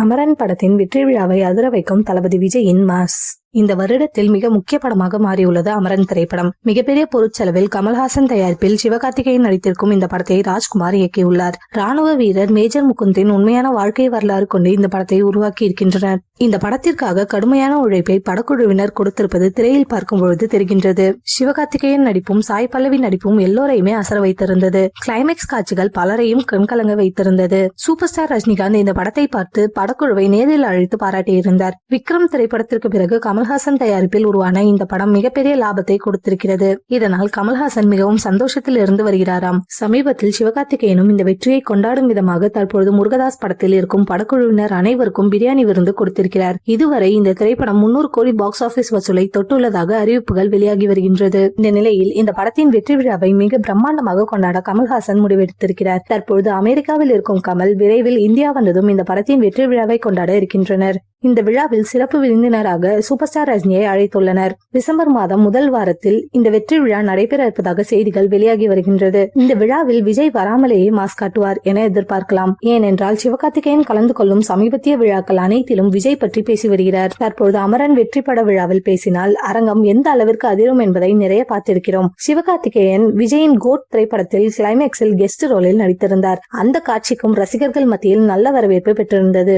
அமரன் படத்தின் வெற்றி விழாவை அதிர வைக்கும் தளபதி விஜயின் மாஸ். இந்த வருடத்தில் மிக முக்கிய படமாக மாறியுள்ளது அமரன் திரைப்படம். மிகப்பெரிய பொருட்செலவில் கமல்ஹாசன் தயாரிப்பில் சிவகார்த்திகேயன் நடித்திருக்கும் இந்த படத்தை ராஜ்குமார் இயக்கியுள்ளார். ராணுவ வீரர் மேஜர் முகுந்தின் உண்மையான வாழ்க்கை வரலாறு கொண்டு இந்த படத்தை உருவாக்கி இருக்கின்றனர். இந்த படத்திற்காக கடுமையான உழைப்பை படக்குழுவினர் கொடுத்திருப்பது திரையில் பார்க்கும் பொழுது தெரிகின்றது. சிவகார்த்திகேயன் நடிப்பும் சாய் பல்லவி நடிப்பும் எல்லோரையுமே அசர வைத்திருந்தது. கிளைமேக்ஸ் காட்சிகள் பலரையும் கண்கலங்க வைத்திருந்தது. சூப்பர் ஸ்டார் ரஜினிகாந்த் இந்த படத்தை பார்த்து படக்குழுவை நேரில் அழைத்து பாராட்டியிருந்தார். விக்ரம் திரைப்படத்திற்கு பிறகு கமல்ஹாசன் தயாரிப்பில் உருவான இந்த படம் மிகப்பெரிய லாபத்தை கொடுத்திருக்கிறது. இதனால் கமல்ஹாசன் மிகவும் சந்தோஷத்தில் இருந்து வருகிறாராம். சமீபத்தில் சிவகார்த்திகேயனும் இந்த வெற்றியை கொண்டாடும் விதமாக தற்பொழுது முருகதாஸ் படத்தில் இருக்கும் படக்குழுவினர் அனைவருக்கும் பிரியாணி விருந்து கொடுத்திருக்கிறார். இதுவரை இந்த திரைப்படம் 300 கோடி பாக்ஸ் ஆபீஸ் வசூலை தொட்டுள்ளதாக அறிவிப்புகள் வெளியாகி வருகின்றது. இந்த நிலையில் இந்த படத்தின் வெற்றி விழாவை மிக பிரம்மாண்டமாக கொண்டாட கமல்ஹாசன் முடிவெடுத்திருக்கிறார். தற்பொழுது அமெரிக்காவில் இருக்கும் கமல் விரைவில் இந்தியா வந்ததும் இந்த படத்தின் வெற்றி விழாவை கொண்டாட இருக்கின்றனர். இந்த விழாவில் சிறப்பு விருந்தினராக சூப்பர் ஸ்டார் ரஜினியை அழைத்துள்ளனர். டிசம்பர் மாதம் முதல் வாரத்தில் இந்த வெற்றி விழா நடைபெற இருப்பதாக செய்திகள் வெளியாகி வருகின்றது. இந்த விழாவில் விஜய் வராமலேயே மாஸ் காட்டுவார் என எதிர்பார்க்கலாம். ஏனென்றால் சிவகார்த்திகேயன் கலந்து கொள்ளும் சமீபத்திய விழாக்கள் அனைத்திலும் விஜய் பற்றி பேசி வருகிறார். தற்போது அமரன் வெற்றி பட விழாவில் பேசினால் அரங்கம் எந்த அளவிற்கு அதிரும் என்பதை நிறைய பார்த்திருக்கிறோம். சிவகார்த்திகேயன் விஜயின் கோட் திரைப்படத்தில் கிளைமேக்ஸில் கெஸ்ட் ரோலில் நடித்திருந்தார். அந்த காட்சிக்கும் ரசிகர்கள் மத்தியில் நல்ல வரவேற்பு பெற்றிருந்தது.